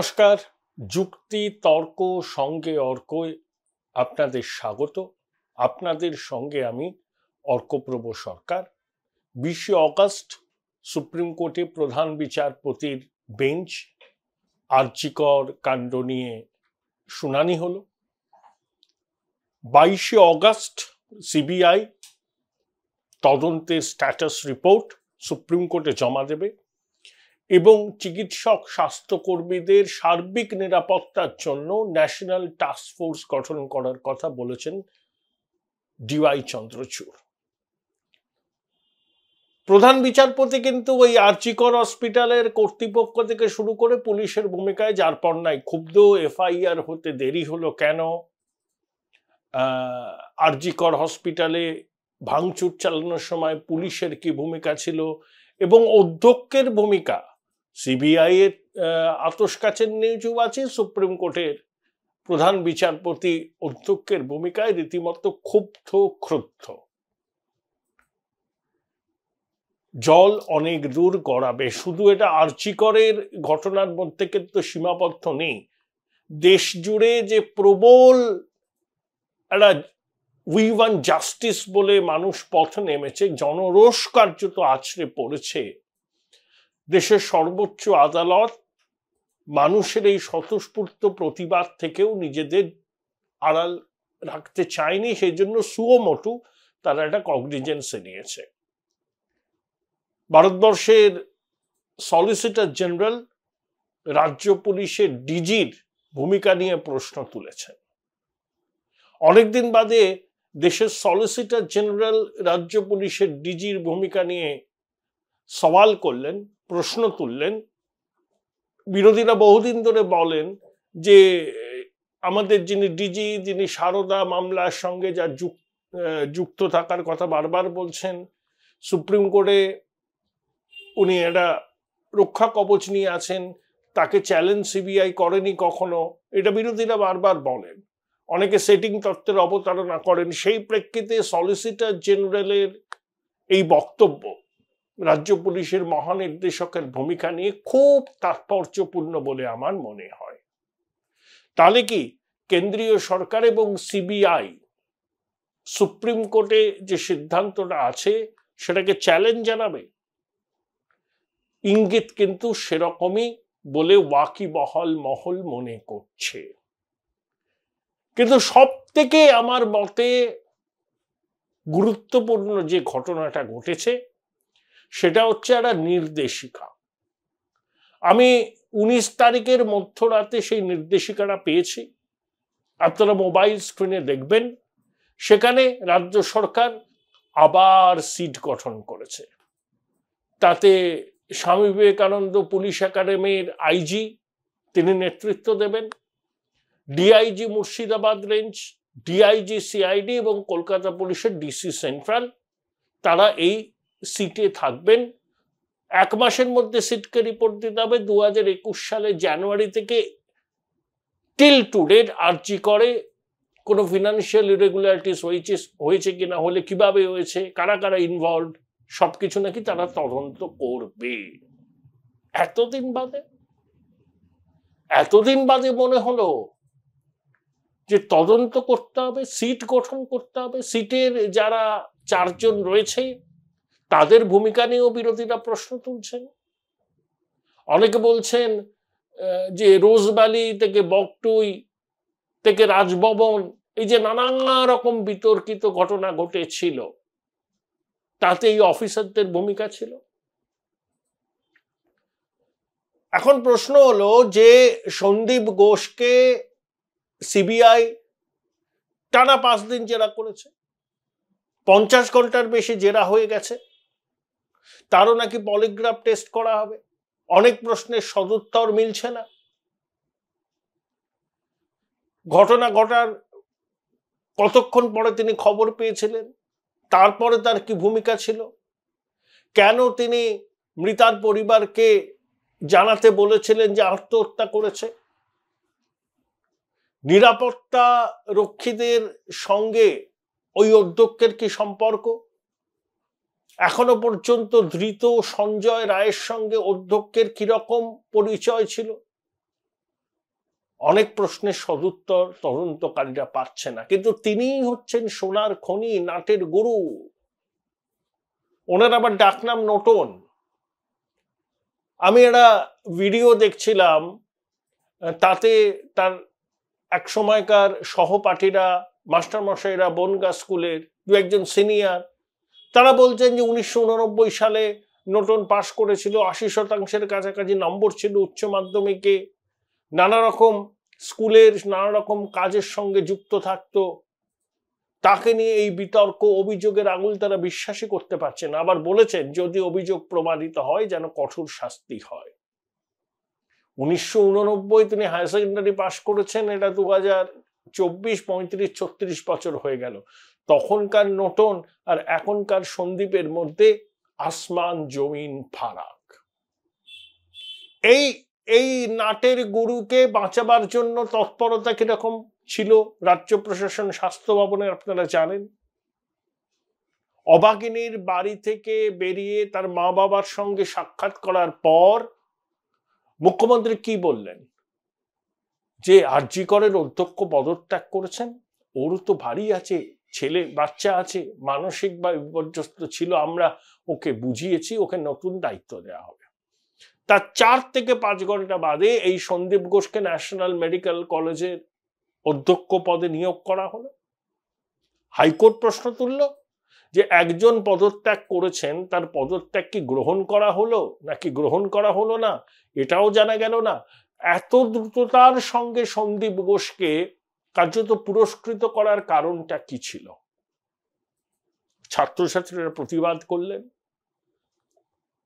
নমস্কার। যুক্তি তর্ক সঙ্গে অর্কয় আপনাদের স্বাগত। আপনাদের সঙ্গে আমি অর্কপ্রভ সরকার। 20 অগস্ট সুপ্রিম কোর্টে প্রধান বিচারপতির বেঞ্চ আরজি কর কাণ্ড নিয়ে শুনানি হলো। 22 অগস্ট সিবিআই তদন্তের স্ট্যাটাস রিপোর্ট সুপ্রিম কোর্টে জমা দেবে এবং চিকিৎসক স্বাস্থ্যকর্মীদের সার্বিক নিরাপত্তার জন্য ন্যাশনাল টাস্ক ফোর্স গঠন করার কথা বলেছেন ডিওয়াই চন্দ্রচূড়। প্রধান বিচারপতি কিন্তু ওই আরজি কর হসপিটালের কর্তৃপক্ষ থেকে শুরু করে পুলিশের ভূমিকায় যার পর নাই ক্ষুব্ধ। এফআইআর হতে দেরি হলো কেন, আরজি কর হসপিটালে ভাঙচুর চালানোর সময় পুলিশের কি ভূমিকা ছিল এবং অধ্যক্ষের ভূমিকা, সিবিআই এর আতস কাচের নিউজও আছে। সুপ্রিম কোর্টের প্রধান বিচারপতি অধ্যক্ষের ভূমিকায় রীতিমতো ক্রুদ্ধ। জল অনেক দূর গড়াবে। শুধু এটা আরজি করের ঘটনার মধ্যে কিন্তু সীমাবদ্ধ নেই, দেশ জুড়ে যে প্রবল একটা উই ওয়ান্ট জাস্টিস বলে মানুষ পথ নেমেছে, জনরোষ কার্যত আছড়ে পড়েছে। দেশের সর্বোচ্চ আদালত মানুষের এই স্বতঃস্ফূর্ত প্রতিবাদ থেকেও নিজেদের আড়াল রাখতে চায়নি, সেই জন্য সুও মোটু তারা একটা কগনিজেন্সে নিয়েছে। ভারতবর্ষের সলিসিটর জেনারেল রাজ্য পুলিশের ডিজির ভূমিকা নিয়ে প্রশ্ন তুলেছেন। অনেকদিন বাদে দেশের সলিসিটর জেনারেল রাজ্য পুলিশের ডিজির ভূমিকা নিয়ে সওয়াল করলেন, প্রশ্ন তুললেন। বিরোধীরা বহুদিন ধরে বলেন যে আমাদের যিনি ডিজি, যিনি সারদা মামলার সঙ্গে যা যুক্ত থাকার কথা বারবার বলছেন, সুপ্রিম কোর্টে উনি একটা রক্ষা কবচ নিয়ে আছেন, তাকে চ্যালেঞ্জ সিবিআই করেনি কখনো, এটা বিরোধীরা বারবার বলেন। অনেকে সেটিং তত্ত্বের অবতারণা করেন। সেই প্রেক্ষিতে সলিসিটর জেনারেলের এই বক্তব্য রাজ্য পুলিশের মহানির্দেশকের ভূমিকা নিয়ে খুব তাৎপর্যপূর্ণ বলে আমার মনে হয়। তাহলে কি কেন্দ্রীয় সরকার এবং সিবিআই সুপ্রিম কোর্টে যে সিদ্ধান্তটা আছে সেটাকে চ্যালেঞ্জ জানাবে? ইঙ্গিত কিন্তু সেরকমই বলে ওয়াকিবহাল মহল মনে করছে। কিন্তু সব থেকে আমার মতে গুরুত্বপূর্ণ যে ঘটনাটা ঘটেছে সেটা হচ্ছে একটা নির্দেশিকা। আমি 19 তারিখের মধ্যরাতে সেই নির্দেশিকাটা পেয়েছি, আপনারা মোবাইল স্ক্রিনে দেখবেন। সেখানে রাজ্য সরকার আবার সিট গঠন করেছে। তাতে স্বামী বিবেকানন্দ পুলিশ একাডেমির আইজি তিনি নেতৃত্ব দেবেন, DIG Murshidabad range, DIG CID এবং কলকাতা পুলিশের ডিসি সেন্ট্রাল, তারা এই সিটে থাকবেন। 1 মাসের মধ্যে সিটকে রিপোর্ট দিতে হবে। 2021 সালের জানুয়ারি থেকে টিল টু ডেট আরজি করে কোনো ফিনান্সিয়াল ইরেগুলারিটিস হয়েছে কিনা, হলে কিভাবে হয়েছে, কারা কারা ইনভলভ, সবকিছু নাকি তারা তদন্ত করবে। এতদিন বাদে মনে হলো যে তদন্ত করতে হবে, সিট গঠন করতে হবে। সিটের যারা 4 জন রয়েছে তাদের ভূমিকা নিয়েও বিরোধীরা প্রশ্ন তুলছেন। অনেকে বলছেন যে রোজভ্যালি থেকে বকটুই থেকে রাজভবন, এই যে নানা রকম বিতর্কিত ঘটনা ঘটেছিল, তাতে এই অফিসারদের ভূমিকা ছিল। এখন প্রশ্ন হলো যে সন্দীপ ঘোষকে সিবিআই টানা 5 দিন জেরা করেছে, 50 ঘন্টার বেশি জেরা হয়ে গেছে, তারও নাকি পলিগ্রাফ টেস্ট করা হবে। অনেক প্রশ্নের সদুত্তর মিলছে না। ঘটনা ঘটার কতক্ষণ পরে তিনি খবর পেয়েছিলেন, তারপরে তার কি ভূমিকা ছিল, কেন তিনি মৃতার পরিবারকে জানাতে বলেছিলেন যে আত্মহত্যা করেছে, নিরাপত্তা রক্ষীদের সঙ্গে ওই অধ্যক্ষের কি সম্পর্ক, এখনো পর্যন্ত ধৃত সঞ্জয় রায়ের সঙ্গে অধ্যক্ষের কিরকম পরিচয় ছিল, অনেক প্রশ্নের সদুত্তর তদন্তকারীরা পাচ্ছে না, কিন্তু তিনিই হচ্ছেন সোনার খনি, নাটের গুরু। ওনার আবার ডাকনাম নোটন। আমি একটা ভিডিও দেখছিলাম, তাতে তার এক সময়কার সহপাঠীরা, মাস্টারমশাইরা বনগাঁ স্কুলের দু একজন সিনিয়র, তারা বলছেন যে 1989 সালে নোটন পাশ করেছিল, 80% কাছাকাছি নম্বর ছিল উচ্চ মাধ্যমিকে, নানা রকম স্কুলের নানা রকম কাজের সঙ্গে যুক্ত থাকতো। তাকে নিয়ে এই বিতর্ক, অভিযোগের আঙুল তারা বিশ্বাসই করতে পারছে না। আবার বলেছেন যদি অভিযোগ প্রমাণিত হয় যেন কঠোর শাস্তি হয়। 1989 তিনি হায়ার সেকেন্ডারি পাশ করেছেন, এটা 2024, 35-36 বছর হয়ে গেল। তখনকার নোটন আর এখনকার সন্দীপের মধ্যে আসমান জমিন ফারাক। এই নাটের গুরুকে বাঁচাবার জন্য তৎপরতা কিরকম ছিল রাজ্য প্রশাসন, স্বাস্থ্য ভবনের, আপনারা জানেন। অবাগিনীর বাড়ি থেকে বেরিয়ে তার মা বাবার সঙ্গে সাক্ষাৎ করার পর মুখ্যমন্ত্রী কি বললেন? যে আরজি করের অধ্যক্ষ পদত্যাগ করেছেন, ওর তো ভারী আছে, ছেলে বাচ্চা আছে, মানসিক বা বিপর্যস্ত ছিল, আমরা ওকে বুঝিয়েছি, ওকে নতুন দায়িত্ব দেওয়া হবে। তার 4 থেকে 5 ঘন্টা বাদে এই সন্দীপ ঘোষকে ন্যাশনাল মেডিকেল কলেজের অধ্যক্ষ পদে নিয়োগ করা হলো। হাইকোর্ট প্রশ্ন তুলল যে একজন পদত্যাগ করেছেন, তার পদত্যাগ কি গ্রহণ করা হলো নাকি গ্রহণ করা হলো না এটাও জানা গেল না। এত দ্রুততার সঙ্গে সন্দীপ ঘোষকে কার্যত পুরস্কৃত করার কারণটা কি ছিল? ছাত্রছাত্রীরা প্রতিবাদ করলেন,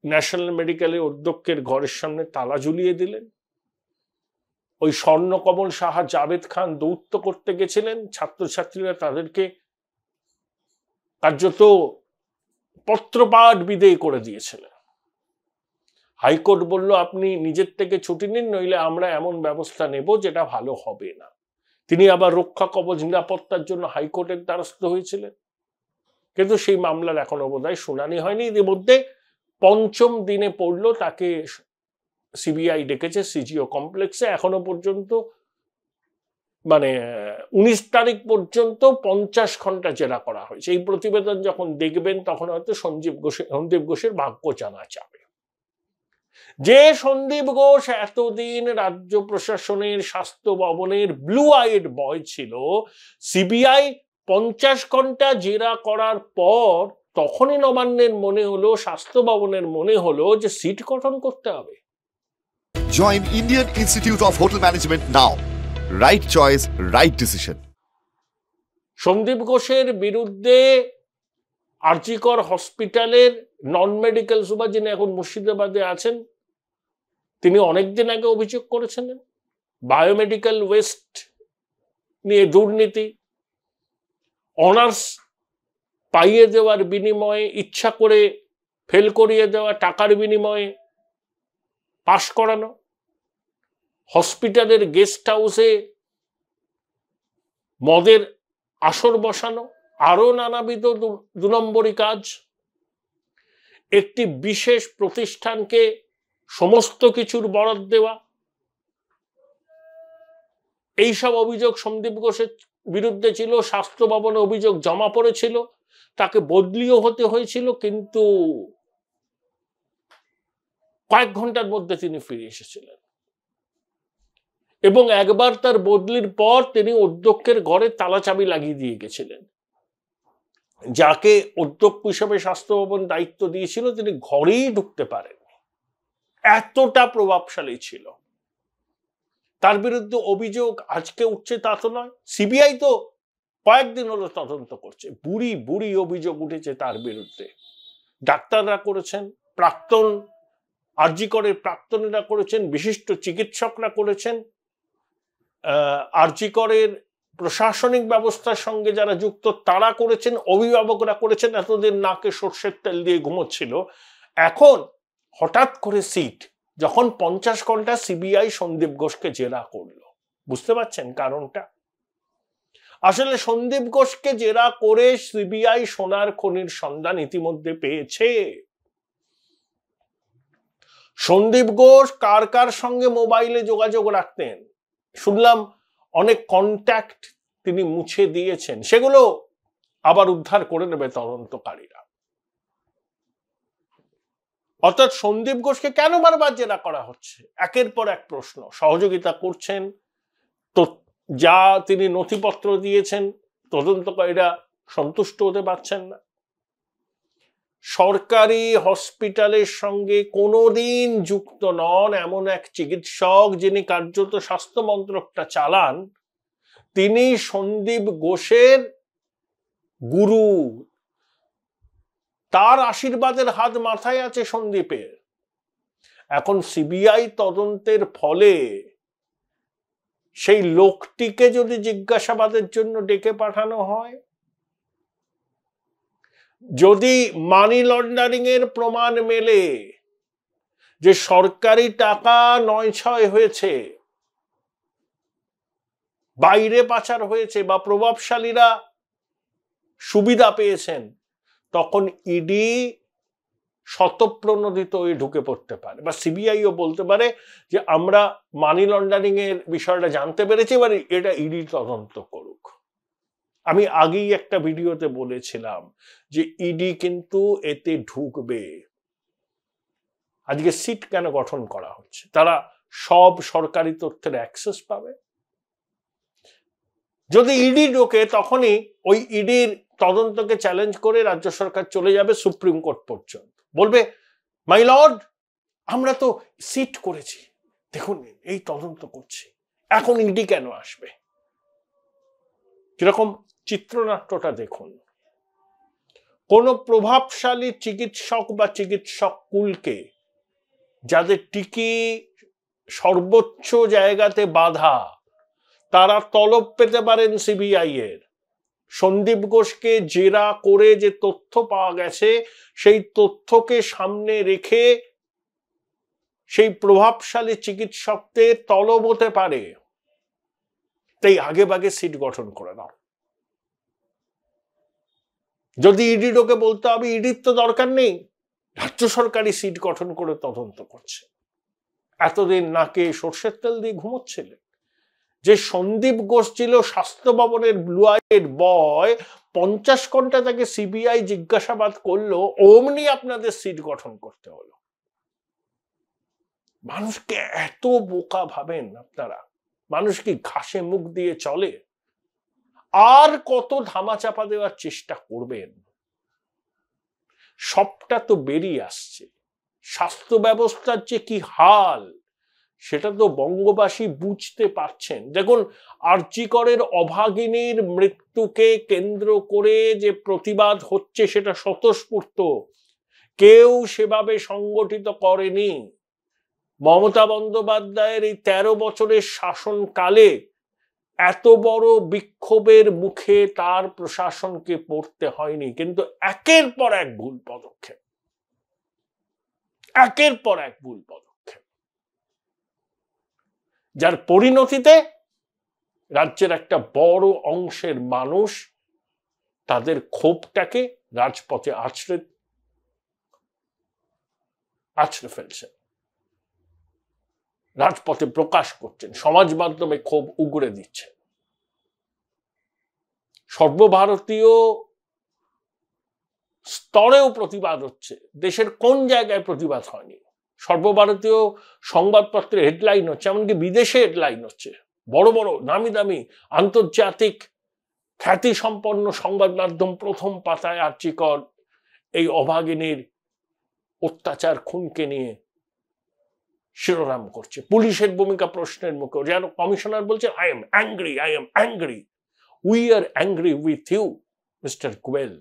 ন্যাশনাল মেডিকেলের অধ্যক্ষের ঘরের সামনে তালা ঝুলিয়ে দিলেন। ওই স্বর্ণকমল সাহা, জাভেদ খান দৌত্য করতে গেছিলেন, ছাত্রছাত্রীরা তাদেরকে কার্যত পত্রপাঠ বিদেয় করে দিয়েছিলেন। হাইকোর্ট বলল আপনি নিজের থেকে ছুটি নিন, নইলে আমরা এমন ব্যবস্থা নেব যেটা ভালো হবে না। তিনি আবার রক্ষা কবচ, নিরাপত্তার জন্য হাইকোর্টের দ্বারস্থ হয়েছিলেন, কিন্তু সেই মামলার এখনো বোধহয় শুনানি হয়নি। ইতিমধ্যে 5ম দিনে পড়ল, তাকে সিবিআই ডেকেছে সিজিও কমপ্লেক্সে। এখনো পর্যন্ত 19 তারিখ পর্যন্ত 50 ঘন্টা জেরা করা হয়েছে। এই প্রতিবেদন যখন দেখবেন তখন হয়তো সন্দীপ ঘোষের ভাগ্য জানা যাবে। যে সন্দীপ ঘোষ এতদিন রাজ্য প্রশাসনের, স্বাস্থ্য ভবনের ব্লু আইড বয় ছিল, সিবিআই 50 ঘন্টা জেরা করার পর তখনই নবান্নের মনে হলো, স্বাস্থ্য ভবনের মনে হলো যে সিট গঠন করতে হবে। Join Indian Institute of Hotel Management now. Right choice, right decision. Sandeep ঘোষের বিরুদ্ধে আরজি কর হসপিটালের নন মেডিকেল সুপার, যিনি এখন মুর্শিদাবাদে আছেন, তিনি অনেকদিন আগে অভিযোগ করেছিলেন বায়োমেডিক্যাল ওয়েস্ট নিয়ে দুর্নীতি, অনার্স পাইয়ে দেওয়ার বিনিময়ে, ইচ্ছা করে ফেল করিয়ে দেওয়া, টাকার বিনিময়ে পাশ করানো, হসপিটালের গেস্ট হাউসে মদের আসর বসানো, আরো নানাবিধ 2 নম্বরী কাজ, একটি বিশেষ প্রতিষ্ঠানকে সমস্ত কিছুর বরাদ দেওয়া। এইসব অভিযোগ সন্দীপ ঘোষের বিরুদ্ধে ছিল। স্বাস্থ্য ভবনে অভিযোগ জমা পড়েছিল, তাকে বদলিও হতে হয়েছিল, কিন্তু কয়েক ঘন্টার মধ্যে তিনি ফিরে এসেছিলেন। এবং একবার তার বদলির পর তিনি অধ্যক্ষের ঘরে তালা চাবি লাগিয়ে দিয়ে গেছিলেন। যাকে অধ্যক্ষ হিসেবে স্বাস্থ্য ভবন দায়িত্ব দিয়েছিল তিনি ঘরেই ঢুকতে পারেন, এতটা প্রভাবশালী ছিল। তার বিরুদ্ধে অভিযোগ আজকে উঠছে তা তো নয়, সিবিআই তো কয়েকদিন হলো তদন্ত করছে। বুড়ি বুড়ি অভিযোগ উঠেছে তার বিরুদ্ধে। ডাক্তাররা করেছেন, প্রাক্তন আরজি করের প্রাক্তনীরা করেছেন, বিশিষ্ট চিকিৎসকরা করেছেন, আরজি করের প্রশাসনিক ব্যবস্থার সঙ্গে যারা যুক্ত তারা করেছেন, অভিভাবকরা করেছেন। এতদিন নাকে সর্ষের তেল দিয়ে ঘুমোচ্ছিল, এখন হঠাৎ করে সিট, যখন 50 ঘন্টা সিবিআই সন্দীপ ঘোষকে জেরা করলো। বুঝতে পারছেন কারণটা? আসলে সন্দীপ ঘোষকে জেরা করে সিবিআই সোনার খনির সন্ধান ইতিমধ্যে পেয়েছে। সন্দীপ ঘোষ কার কার সঙ্গে মোবাইলে যোগাযোগ রাখতেন, শুনলাম অনেক কন্ট্যাক্ট তিনি মুছে দিয়েছেন, সেগুলো আবার উদ্ধার করে নেবে তদন্তকারীরা। অর্থাৎ সন্দীপ ঘোষকে কেন বারবার জেরা করা হচ্ছে? একের পর এক প্রশ্ন। সহযোগিতা করছেন তো, যা তিনি নথিপত্র দিয়েছেন তদন্তকারীরা সন্তুষ্ট হতে পারছেন না। সরকারি হসপিটালের সঙ্গে কোনোদিন যুক্ত নন এমন এক চিকিৎসক, যিনি কার্যত স্বাস্থ্য মন্ত্রকটা চালান, তিনি সন্দীপ ঘোষের গুরু। তার আশীর্বাদের হাত মাথায় আছে সন্দীপের। এখন সিবিআই তদন্তের ফলে সেই লোকটিকে যদি জিজ্ঞাসাবাদের জন্য ডেকে পাঠানো হয়, যদি মানি লন্ডারিং এর প্রমাণ মেলে যে সরকারি টাকা ৯/৬ হয়েছে, বাইরে পাচার হয়েছে বা প্রভাবশালীরা সুবিধা পেয়েছেন, তখন ইডি শতপ্রণোদিত হয়ে ঢুকে পড়তে পারে, বা সিবিআইও বলতে পারে যে আমরা মানি লন্ডারিং এর বিষয়টা জানতে পেরেছি, এবার এটা ইডি তদন্ত করুক। আমি আগেই একটা ভিডিওতে বলেছিলাম যে ইডি কিন্তু এতে ঢুকবে। আজকে সিট কেন গঠন করা হচ্ছে? তারা সব সরকারি তথ্যের অ্যাক্সেস পাবে। যদি ইডি ঢোকে, তখনই ওই ইডির তদন্তকে চ্যালেঞ্জ করে রাজ্য সরকার চলে যাবে সুপ্রিম কোর্ট পর্যন্ত, বলবে মাই লর্ড, আমরা তো সিট করেছি, দেখুন এই তদন্ত করছি, এখন ইডি কেন আসবে? কিরকম চিত্রনাট্যটা দেখুন। কোন প্রভাবশালী চিকিৎসক বা চিকিৎসক কুলকে, যাদের টিকি সর্বোচ্চ জায়গাতে বাধা, তারা তলব পেতে পারেন সিবিআই এর। সন্দীপ ঘোষকে জেরা করে যে তথ্য পাওয়া গেছে, সেই তথ্যকে সামনে রেখে সেই প্রভাবশালী চিকিৎসকদের তলব হতে পারে। তাই আগে ভাগে সিট গঠন করে দাও। যদি ইডি ঢোকে, বলতে হবে ইডির তো দরকার নেই, রাজ্য সরকারি সিট গঠন করে তদন্ত করছে। এতদিন নাকে সর্ষের তেল দিয়ে ঘুমোচ্ছিলেন। যে সন্দীপ ঘোষ ছিল স্বাস্থ্য ভবনের ব্লু আইয়ের বয়, 50 ঘন্টা তাকে সিবিআই জিজ্ঞাসাবাদ করলো, অমনি আপনাদের সিট গঠন করতে হলো। মানুষকে এত বোকা ভাবেন আপনারা? মানুষ কি ঘাসে মুখ দিয়ে চলে? আর কত ধামাচাপা দেওয়ার চেষ্টা করবেন? সবটা তো বেরিয়ে আসছে। স্বাস্থ্য ব্যবস্থার যে কি হাল, সেটা তো বঙ্গবাসী বুঝতে পারছেন। দেখুন, আরজি করের অভাগিনীর মৃত্যুকে কেন্দ্র করে যে প্রতিবাদ হচ্ছে, সেটা স্বতঃস্ফূর্ত, কেউ সেভাবে সংগঠিত করেনি। মমতা বন্দ্যোপাধ্যায়ের এই 13 বছরের শাসনকালে এত বড় বিক্ষোভের মুখে তার প্রশাসনকে পড়তে হয়নি। কিন্তু একের পর এক ভুল পদক্ষেপ, একের পর এক ভুল পদক্ষেপ, যার পরিণতিতে রাজ্যের একটা বড় অংশের মানুষ তাদের ক্ষোভটাকে রাজপথে আছড়ে ফেলছেন, রাজপথে প্রকাশ করছেন, সমাজ মাধ্যমে ক্ষোভ উগড়ে দিচ্ছেন। সর্বভারতীয় স্তরেও প্রতিবাদ হচ্ছে। দেশের কোন জায়গায় প্রতিবাদ হয়নি? সর্বভারতীয় সংবাদপত্রে হেডলাইন হচ্ছে, এমনকি বিদেশে হেডলাইন হচ্ছে। বড় বড় নামি দামি আন্তর্জাতিক খ্যাতি সম্পন্ন সংবাদ মাধ্যম প্রথম পাতায় আরজি কর এই অভাগিনীর অত্যাচার খুনকে নিয়ে শিরোনাম করছে। পুলিশের ভূমিকা প্রশ্নের মুখে, যেন কমিশনার বলছে I am angry, we are angry with you mister Goel.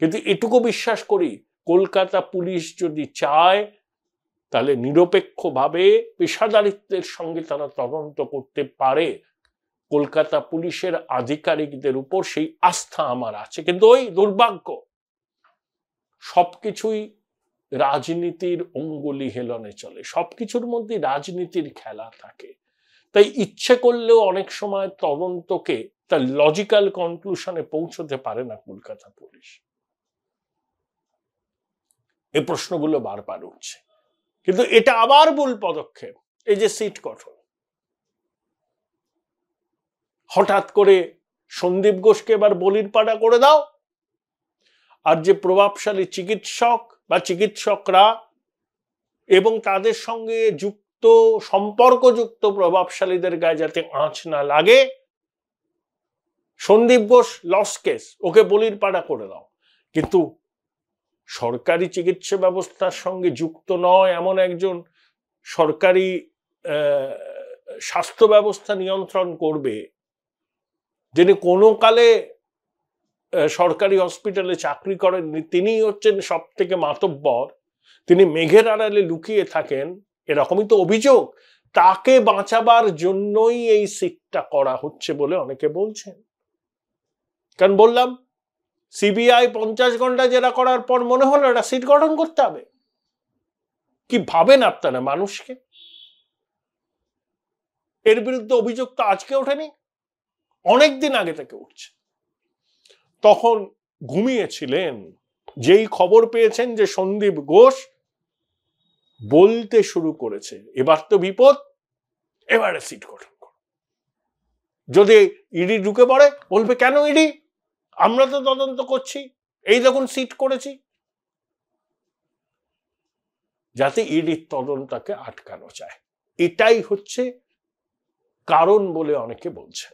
কিন্তু এটুকু বিশ্বাস করি, কলকাতা পুলিশ যদি চায়, তাহলে নিরপেক্ষভাবে পেশাদারিত্বের সঙ্গে তারা তদন্ত করতে পারে। কলকাতা পুলিশের আধিকারিকদের উপর সেই আস্থা আমার আছে। কিন্তু ওই দুর্ভাগ্য, সবকিছুই রাজনীতির অঙ্গুলি হেলনে চলে, সবকিছুর মধ্যে রাজনীতির খেলা থাকে। তাই ইচ্ছে করলেও অনেক সময় তদন্তকে তার লজিক্যাল কনক্লুশনে পৌঁছতে পারে না কলকাতা পুলিশ। এই প্রশ্নগুলো বারবার উঠছে। কিন্তু এটা আবার ভুল পদক্ষেপ। এই যে সিট গঠন, হঠাৎ করে সন্দীপ ঘোষকে এবার বলির পাড়া করে দাও, আর যে প্রভাবশালী চিকিৎসক বা চিকিৎসকরা এবং তাদের সঙ্গে যুক্ত সম্পর্কযুক্ত প্রভাবশালীদের গায়ে যাতে আঁচ না লাগে, সন্দীপ ঘোষ লস কেস, ওকে বলির পাড়া করে দাও। কিন্তু সরকারি চিকিৎসা ব্যবস্থার সঙ্গে যুক্ত নয় এমন একজন সরকারি স্বাস্থ্য ব্যবস্থা নিয়ন্ত্রণ করবে, যিনি কোনো কালে সরকারি হসপিটালে চাকরি করেননি, তিনি হচ্ছেন সব থেকে মাতব্বর, তিনি মেঘের আড়ালে লুকিয়ে থাকেন, এরকমই তো অভিযোগ। তাকে বাঁচাবার জন্যই এই সিটটা করা হচ্ছে বলে অনেকে বলছেন। কারণ বললাম, সিবিআই 50 ঘন্টা জেরা করার পর মনে হলো একটা সিট গঠন করতে হবে। কি ভাবেন আপনারা মানুষকে? এর বিরুদ্ধে অভিযোগ তো আজকে ওঠেনি, অনেকদিন আগে থেকে উঠছে। তখন ঘুমিয়েছিলেন, যেই খবর পেয়েছেন যে সন্দীপ ঘোষ বলতে শুরু করেছে এবার তো বিপদ, এবারে সিট গঠন করো। যদি ইডি ঢুকে পড়ে, বলবে কেন ইডি, আমরা তো তদন্ত করছি, এই দেখুন সিট করেছি, যাতে ইডির তদন্তকে আটকানো যায়। এটাই হচ্ছে কারণ বলে অনেকে বলছেন।